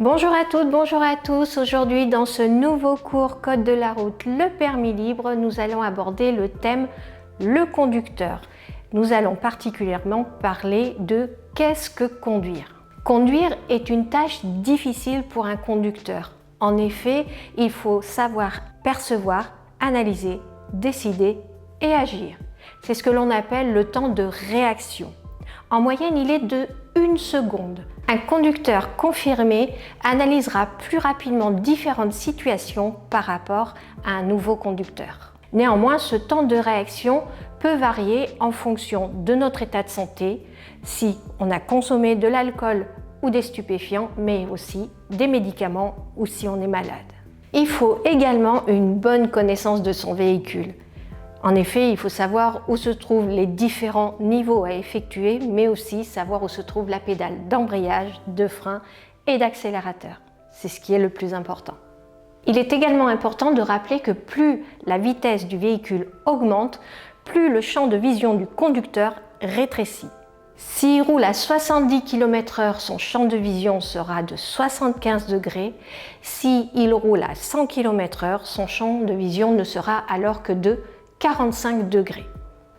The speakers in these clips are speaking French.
Bonjour à toutes, bonjour à tous. Aujourd'hui, dans ce nouveau cours Code de la route, le permis libre, nous allons aborder le thème le conducteur. Nous allons particulièrement parler de qu'est-ce que conduire. Conduire est une tâche difficile pour un conducteur. En effet, il faut savoir percevoir, analyser, décider et agir. C'est ce que l'on appelle le temps de réaction. En moyenne, il est de 1 seconde. Un conducteur confirmé analysera plus rapidement différentes situations par rapport à un nouveau conducteur. Néanmoins, ce temps de réaction peut varier en fonction de notre état de santé, si on a consommé de l'alcool ou des stupéfiants, mais aussi des médicaments ou si on est malade. Il faut également une bonne connaissance de son véhicule. En effet, il faut savoir où se trouvent les différents niveaux à effectuer, mais aussi savoir où se trouve la pédale d'embrayage, de frein et d'accélérateur. C'est ce qui est le plus important. Il est également important de rappeler que plus la vitesse du véhicule augmente, plus le champ de vision du conducteur rétrécit. S'il roule à 70 km/h, son champ de vision sera de 75 degrés. S'il roule à 100 km/h, son champ de vision ne sera alors que de 45 degrés.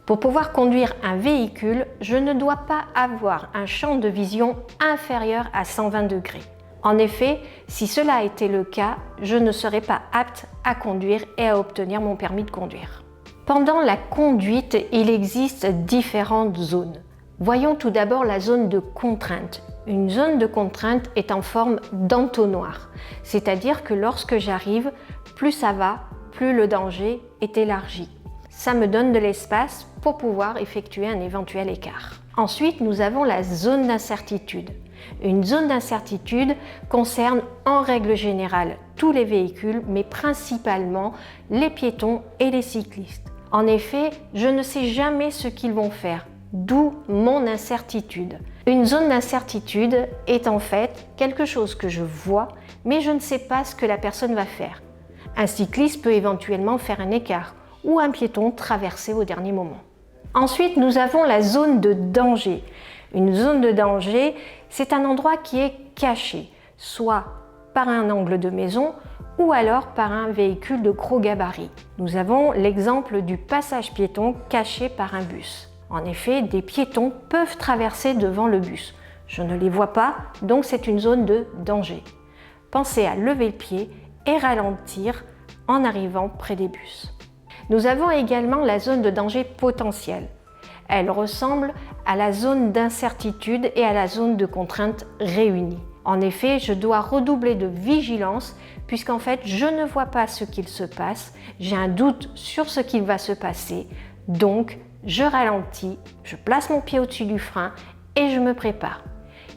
Pour pouvoir conduire un véhicule, je ne dois pas avoir un champ de vision inférieur à 120 degrés. En effet, si cela était le cas, je ne serais pas apte à conduire et à obtenir mon permis de conduire. Pendant la conduite, il existe différentes zones. Voyons tout d'abord la zone de contrainte. Une zone de contrainte est en forme d'entonnoir, c'est-à-dire que lorsque j'arrive, plus ça va, plus le danger est élargi. Ça me donne de l'espace pour pouvoir effectuer un éventuel écart. Ensuite, nous avons la zone d'incertitude. Une zone d'incertitude concerne en règle générale tous les véhicules, mais principalement les piétons et les cyclistes. En effet, je ne sais jamais ce qu'ils vont faire, d'où mon incertitude. Une zone d'incertitude est en fait quelque chose que je vois, mais je ne sais pas ce que la personne va faire. Un cycliste peut éventuellement faire un écart ou un piéton traverser au dernier moment. Ensuite, nous avons la zone de danger. Une zone de danger, c'est un endroit qui est caché, soit par un angle de maison ou alors par un véhicule de gros gabarit. Nous avons l'exemple du passage piéton caché par un bus. En effet, des piétons peuvent traverser devant le bus. Je ne les vois pas, donc c'est une zone de danger. Pensez à lever le pied et ralentir en arrivant près des bus. Nous avons également la zone de danger potentiel. Elle ressemble à la zone d'incertitude et à la zone de contrainte réunies. En effet, je dois redoubler de vigilance puisqu'en fait, je ne vois pas ce qu'il se passe, j'ai un doute sur ce qu'il va se passer, donc je ralentis, je place mon pied au-dessus du frein et je me prépare.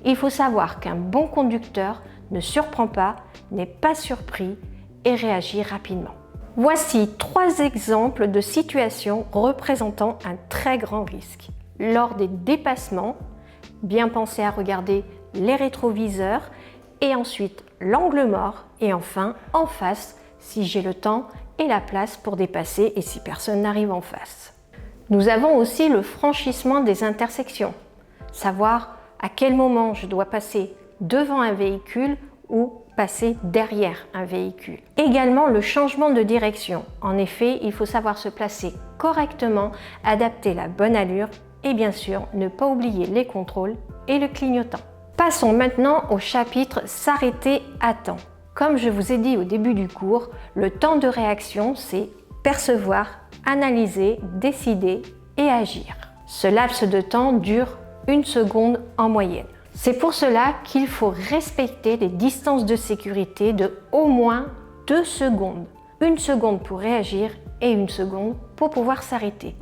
Il faut savoir qu'un bon conducteur ne surprend pas, n'est pas surpris et réagit rapidement. Voici 3 exemples de situations représentant un très grand risque. Lors des dépassements, bien penser à regarder les rétroviseurs et ensuite l'angle mort et enfin en face si j'ai le temps et la place pour dépasser et si personne n'arrive en face. Nous avons aussi le franchissement des intersections, savoir à quel moment je dois passer devant un véhicule ou passer derrière un véhicule. Également le changement de direction. En effet, il faut savoir se placer correctement, adapter la bonne allure et bien sûr ne pas oublier les contrôles et le clignotant. Passons maintenant au chapitre s'arrêter à temps. Comme je vous ai dit au début du cours, le temps de réaction c'est percevoir, analyser, décider et agir. Ce laps de temps dure 1 seconde en moyenne. C'est pour cela qu'il faut respecter les distances de sécurité de au moins 2 secondes. 1 seconde pour réagir et 1 seconde pour pouvoir s'arrêter.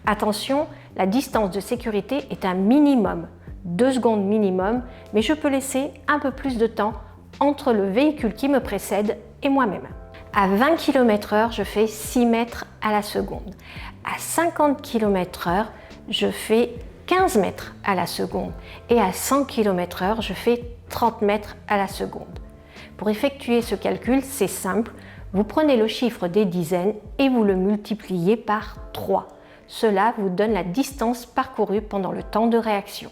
Attention, la distance de sécurité est un minimum, 2 secondes minimum, mais je peux laisser un peu plus de temps entre le véhicule qui me précède et moi-même. À 20 km/h, je fais 6 mètres à la seconde. À 50 km/h, je fais 15 mètres à la seconde et à 100 km/h, je fais 30 mètres à la seconde. Pour effectuer ce calcul, c'est simple, vous prenez le chiffre des dizaines et vous le multipliez par 3. Cela vous donne la distance parcourue pendant le temps de réaction.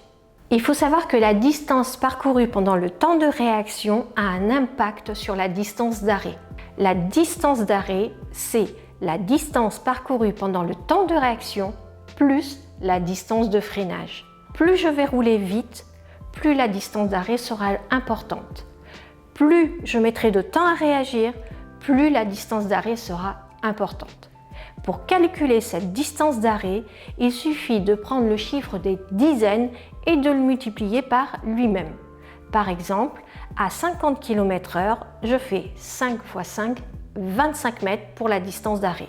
Il faut savoir que la distance parcourue pendant le temps de réaction a un impact sur la distance d'arrêt. La distance d'arrêt, c'est la distance parcourue pendant le temps de réaction plus la distance de freinage. Plus je vais rouler vite, plus la distance d'arrêt sera importante. Plus je mettrai de temps à réagir, plus la distance d'arrêt sera importante. Pour calculer cette distance d'arrêt, il suffit de prendre le chiffre des dizaines et de le multiplier par lui-même. Par exemple, à 50 km/h, je fais 5 x 5, 25 mètres pour la distance d'arrêt.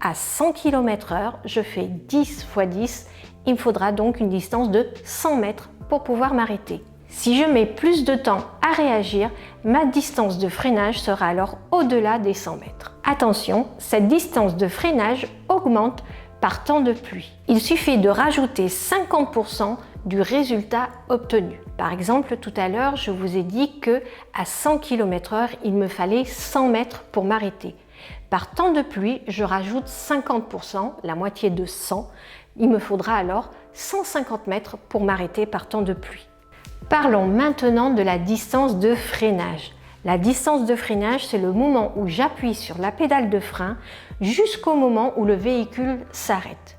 À 100 km/h, je fais 10 x 10, il me faudra donc une distance de 100 mètres pour pouvoir m'arrêter. Si je mets plus de temps à réagir, ma distance de freinage sera alors au-delà des 100 mètres. Attention, cette distance de freinage augmente par temps de pluie. Il suffit de rajouter 50% du résultat obtenu. Par exemple, tout à l'heure, je vous ai dit que à 100 km/h, il me fallait 100 mètres pour m'arrêter. Par temps de pluie, je rajoute 50%, la moitié de 100. Il me faudra alors 150 mètres pour m'arrêter par temps de pluie. Parlons maintenant de la distance de freinage. La distance de freinage, c'est le moment où j'appuie sur la pédale de frein jusqu'au moment où le véhicule s'arrête.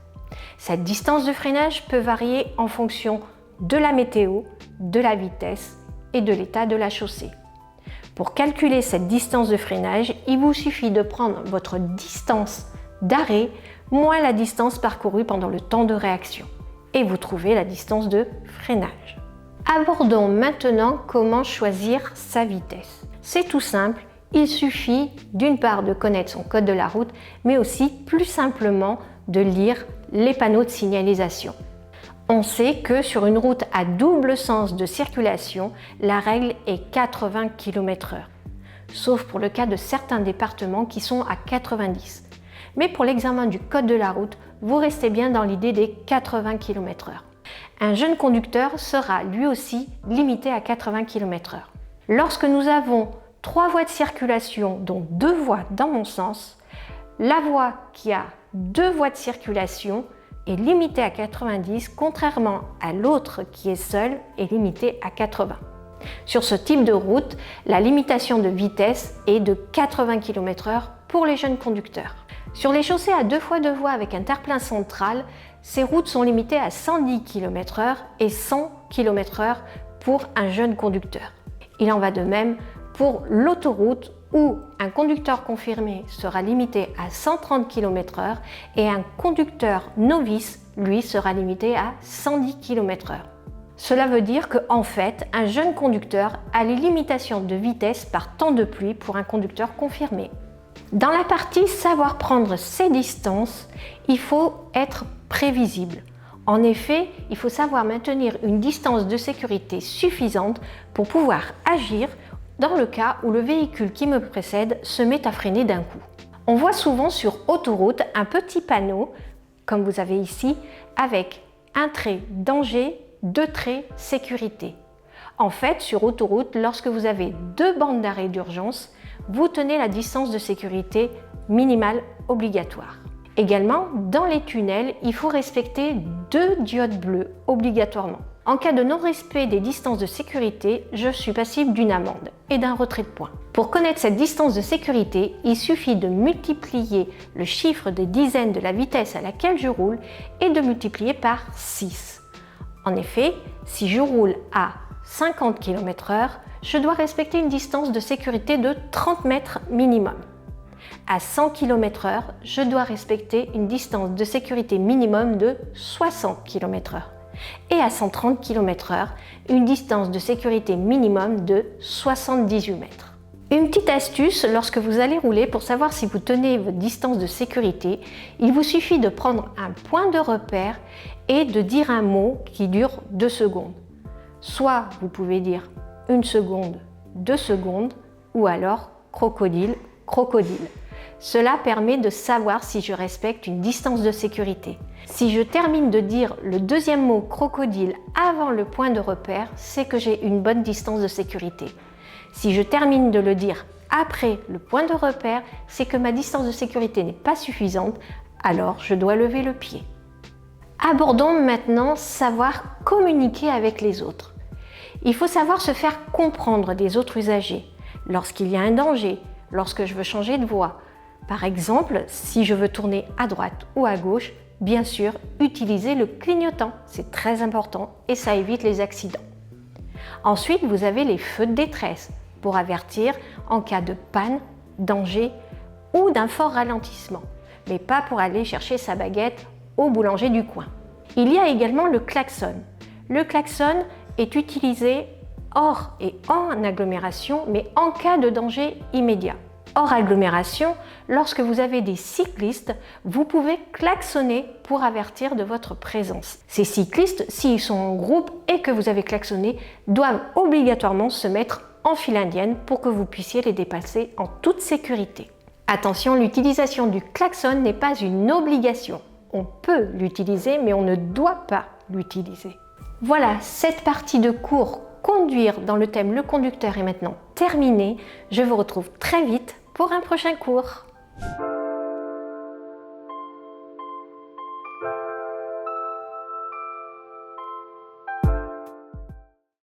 Cette distance de freinage peut varier en fonction de la météo, de la vitesse et de l'état de la chaussée. Pour calculer cette distance de freinage, il vous suffit de prendre votre distance d'arrêt moins la distance parcourue pendant le temps de réaction et vous trouvez la distance de freinage. Abordons maintenant comment choisir sa vitesse. C'est tout simple, il suffit d'une part de connaître son code de la route, mais aussi plus simplement de lire les panneaux de signalisation. On sait que sur une route à double sens de circulation, la règle est 80 km/h, sauf pour le cas de certains départements qui sont à 90. Mais pour l'examen du code de la route, vous restez bien dans l'idée des 80 km/h. Un jeune conducteur sera lui aussi limité à 80 km/h. Lorsque nous avons 3 voies de circulation, dont 2 voies dans mon sens, la voie qui a 2 voies de circulation est limitée à 90, contrairement à l'autre qui est seule est limitée à 80. Sur ce type de route, la limitation de vitesse est de 80 km/h pour les jeunes conducteurs. Sur les chaussées à 2 fois 2 voies avec un terre-plein central, ces routes sont limitées à 110 km/h et 100 km/h pour un jeune conducteur. Il en va de même pour l'autoroute où un conducteur confirmé sera limité à 130 km/h et un conducteur novice, lui, sera limité à 110 km/h. Cela veut dire qu'en fait, un jeune conducteur a les limitations de vitesse par temps de pluie pour un conducteur confirmé. Dans la partie savoir prendre ses distances, il faut être prévisible. En effet, il faut savoir maintenir une distance de sécurité suffisante pour pouvoir agir dans le cas où le véhicule qui me précède se met à freiner d'un coup. On voit souvent sur autoroute un petit panneau, comme vous avez ici, avec un trait danger, 2 traits sécurité. En fait, sur autoroute, lorsque vous avez 2 bandes d'arrêt d'urgence, vous tenez la distance de sécurité minimale obligatoire. Également, dans les tunnels, il faut respecter 2 diodes bleues obligatoirement. En cas de non-respect des distances de sécurité, je suis passible d'une amende et d'un retrait de points. Pour connaître cette distance de sécurité, il suffit de multiplier le chiffre des dizaines de la vitesse à laquelle je roule et de multiplier par 6. En effet, si je roule à 50 km/h, je dois respecter une distance de sécurité de 30 mètres minimum. À 100 km/h, je dois respecter une distance de sécurité minimum de 60 km/h. Et à 130 km/h, une distance de sécurité minimum de 78 mètres. Une petite astuce lorsque vous allez rouler pour savoir si vous tenez votre distance de sécurité, il vous suffit de prendre un point de repère et de dire un mot qui dure 2 secondes. Soit vous pouvez dire 1 seconde, 2 secondes ou alors crocodile, crocodile. Cela permet de savoir si je respecte une distance de sécurité. Si je termine de dire le deuxième mot crocodile avant le point de repère, c'est que j'ai une bonne distance de sécurité. Si je termine de le dire après le point de repère, c'est que ma distance de sécurité n'est pas suffisante, alors je dois lever le pied. Abordons maintenant savoir communiquer avec les autres. Il faut savoir se faire comprendre des autres usagers lorsqu'il y a un danger, lorsque je veux changer de voie. Par exemple, si je veux tourner à droite ou à gauche, bien sûr, utilisez le clignotant. C'est très important et ça évite les accidents. Ensuite, vous avez les feux de détresse pour avertir en cas de panne, danger ou d'un fort ralentissement, mais pas pour aller chercher sa baguette au boulanger du coin. Il y a également le klaxon. Le klaxon est utilisé hors et en agglomération, mais en cas de danger immédiat. Hors agglomération, lorsque vous avez des cyclistes, vous pouvez klaxonner pour avertir de votre présence. Ces cyclistes, s'ils sont en groupe et que vous avez klaxonné, doivent obligatoirement se mettre en file indienne pour que vous puissiez les dépasser en toute sécurité. Attention, l'utilisation du klaxon n'est pas une obligation. On peut l'utiliser, mais on ne doit pas l'utiliser. Voilà, cette partie de cours conduire dans le thème le conducteur est maintenant terminée. Je vous retrouve très vite pour un prochain cours.